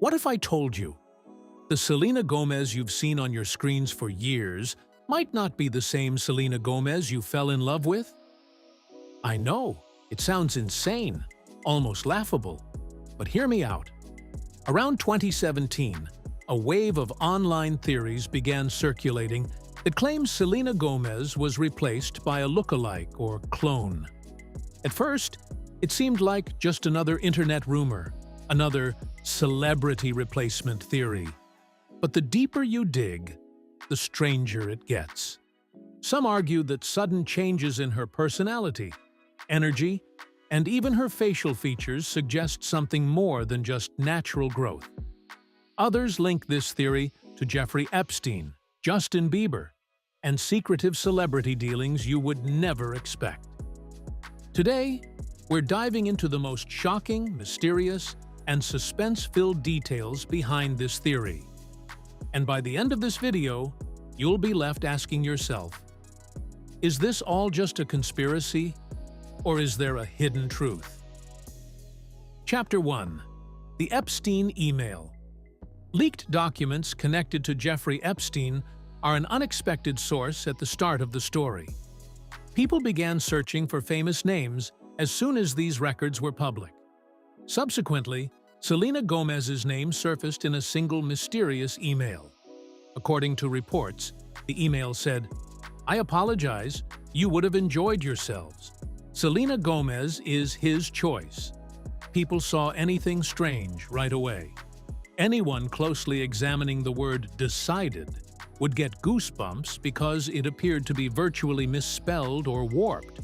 What if I told you the Selena Gomez you've seen on your screens for years might not be the same Selena Gomez you fell in love with? I know, it sounds insane, almost laughable, but hear me out. Around 2017, a wave of online theories began circulating that claims Selena Gomez was replaced by a lookalike or clone. At first, it seemed like just another internet rumor, another celebrity replacement theory. But the deeper you dig, the stranger it gets. Some argue that sudden changes in her personality, energy, and even her facial features suggest something more than just natural growth. Others link this theory to Jeffrey Epstein, Justin Bieber, and secretive celebrity dealings you would never expect. Today, we're diving into the most shocking, mysterious, and suspense-filled details behind this theory. And by the end of this video, you'll be left asking yourself, is this all just a conspiracy, or is there a hidden truth? Chapter 1. The Epstein Email. Leaked documents connected to Jeffrey Epstein are an unexpected source at the start of the story. People began searching for famous names as soon as these records were public. Subsequently, Selena Gomez's name surfaced in a single mysterious email. According to reports, the email said, "I apologize, you would have enjoyed yourselves. Selena Gomez is his choice." People saw anything strange right away. Anyone closely examining the word "decided" would get goosebumps because it appeared to be virtually misspelled or warped,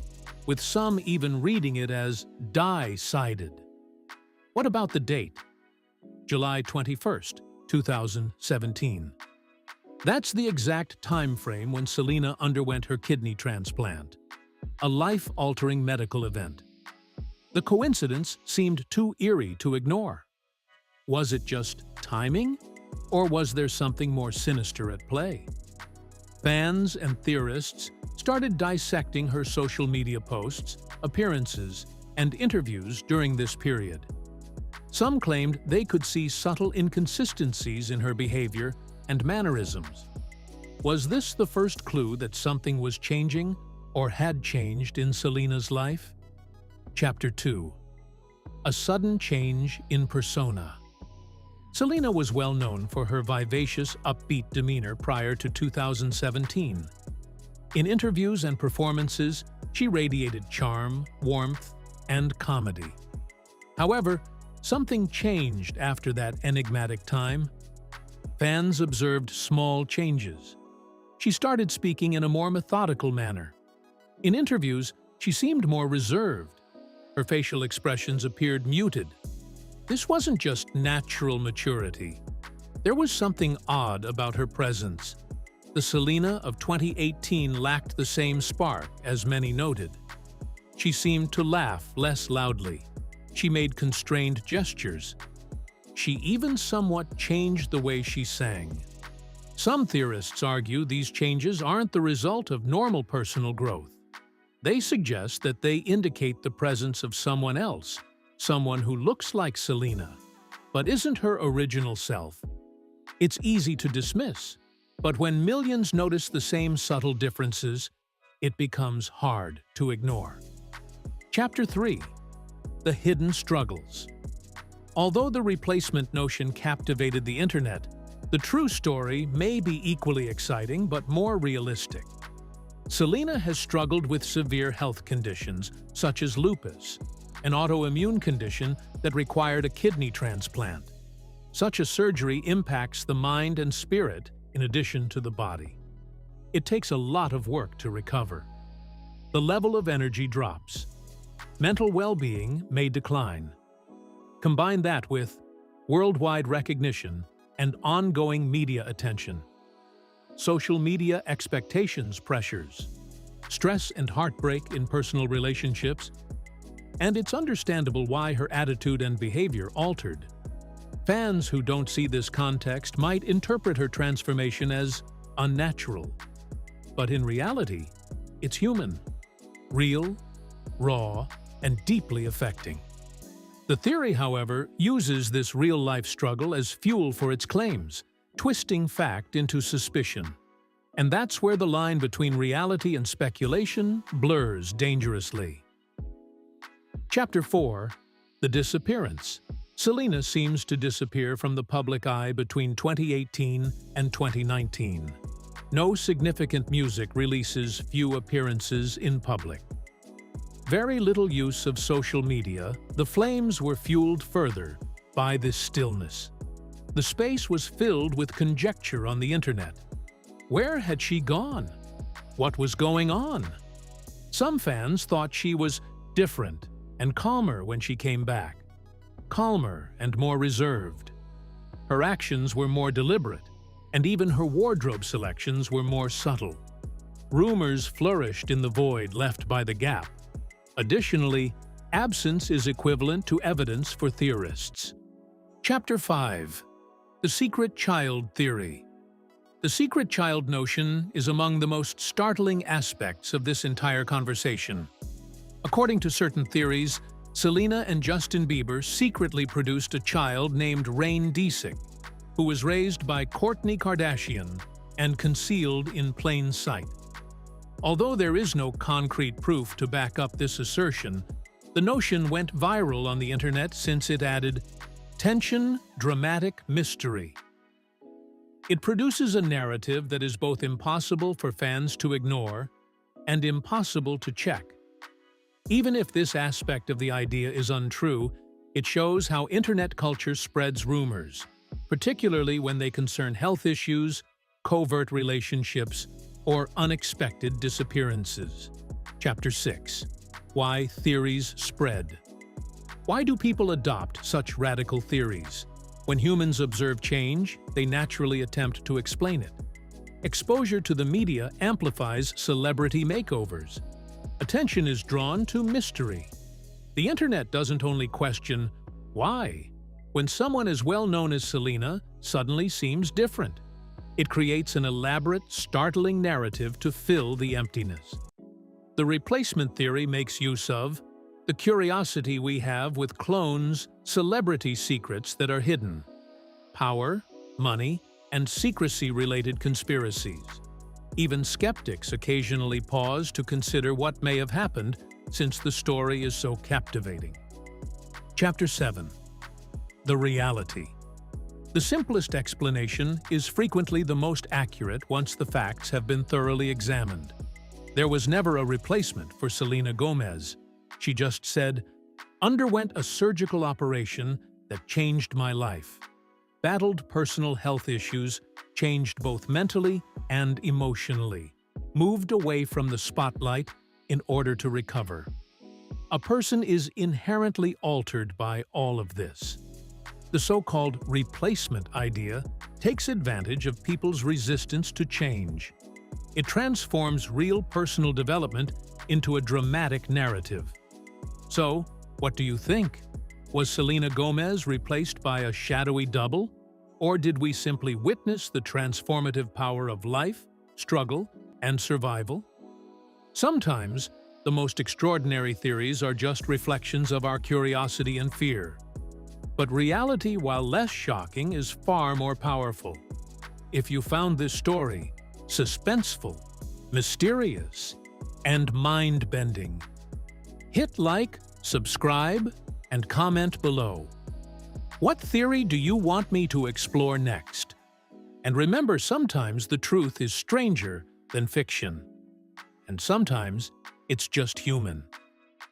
with some even reading it as "die-sided." What about the date? July 21st, 2017. That's the exact time frame when Selena underwent her kidney transplant, a life-altering medical event. The coincidence seemed too eerie to ignore. Was it just timing, or was there something more sinister at play? Fans and theorists started dissecting her social media posts, appearances, and interviews during this period. Some claimed they could see subtle inconsistencies in her behavior and mannerisms. Was this the first clue that something was changing or had changed in Selena's life? Chapter 2. A sudden change in persona. Selena was well known for her vivacious, upbeat demeanor prior to 2017. In interviews and performances, she radiated charm, warmth, and comedy. However, something changed after that enigmatic time. Fans observed small changes. She started speaking in a more methodical manner. In interviews, she seemed more reserved. Her facial expressions appeared muted. This wasn't just natural maturity. There was something odd about her presence. The Selena of 2018 lacked the same spark, as many noted. She seemed to laugh less loudly. She made constrained gestures. She even somewhat changed the way she sang. Some theorists argue these changes aren't the result of normal personal growth. They suggest that they indicate the presence of someone else, someone who looks like Selena, but isn't her original self. It's easy to dismiss, but when millions notice the same subtle differences, it becomes hard to ignore. Chapter 3. The Hidden Struggles. Although the replacement notion captivated the internet, the true story may be equally exciting but more realistic. Selena has struggled with severe health conditions such as lupus, an autoimmune condition that required a kidney transplant. Such a surgery impacts the mind and spirit in addition to the body. It takes a lot of work to recover. The level of energy drops. Mental well-being may decline. Combine that with worldwide recognition and ongoing media attention. Social media expectations pressures, stress and heartbreak in personal relationships, and it's understandable why her attitude and behavior altered. Fans who don't see this context might interpret her transformation as unnatural. But in reality, it's human, real, raw, and deeply affecting. The theory, however, uses this real-life struggle as fuel for its claims, twisting fact into suspicion. And that's where the line between reality and speculation blurs dangerously. Chapter 4. The Disappearance. Selena seems to disappear from the public eye between 2018 and 2019. No significant music releases, few appearances in public. Very little use of social media, the flames were fueled further by this stillness. The space was filled with conjecture on the internet. Where had she gone? What was going on? Some fans thought she was different and calmer when she came back. Calmer and more reserved. Her actions were more deliberate, and even her wardrobe selections were more subtle. Rumors flourished in the void left by the gap. Additionally, absence is equivalent to evidence for theorists. Chapter 5. The Secret Child Theory. The secret child notion is among the most startling aspects of this entire conversation. According to certain theories, Selena and Justin Bieber secretly produced a child named Rain Disick, who was raised by Kourtney Kardashian and concealed in plain sight. Although there is no concrete proof to back up this assertion, the notion went viral on the internet since it added tension, dramatic mystery. It produces a narrative that is both impossible for fans to ignore and impossible to check. Even if this aspect of the idea is untrue, it shows how internet culture spreads rumors, particularly when they concern health issues, covert relationships, or unexpected disappearances. Chapter 6. Why theories spread. Why do people adopt such radical theories? When humans observe change, they naturally attempt to explain it. Exposure to the media amplifies celebrity makeovers. Attention is drawn to mystery. The internet doesn't only question why. When someone as well known as Selena suddenly seems different, it creates an elaborate, startling narrative to fill the emptiness. The replacement theory makes use of the curiosity we have with clones, celebrity secrets that are hidden, power, money, and secrecy-related conspiracies. Even skeptics occasionally pause to consider what may have happened since the story is so captivating. Chapter 7. The Reality. The simplest explanation is frequently the most accurate once the facts have been thoroughly examined. There was never a replacement for Selena Gomez. She just said, underwent a surgical operation that changed my life. Battled personal health issues, changed both mentally and emotionally. Moved away from the spotlight in order to recover. A person is inherently altered by all of this. The so-called replacement idea takes advantage of people's resistance to change. It transforms real personal development into a dramatic narrative. So, what do you think? Was Selena Gomez replaced by a shadowy double? Or did we simply witness the transformative power of life, struggle, and survival? Sometimes, the most extraordinary theories are just reflections of our curiosity and fear. But reality, while less shocking, is far more powerful. If you found this story suspenseful, mysterious, and mind-bending, hit like, subscribe, and comment below. What theory do you want me to explore next? And remember, sometimes the truth is stranger than fiction. And sometimes it's just human.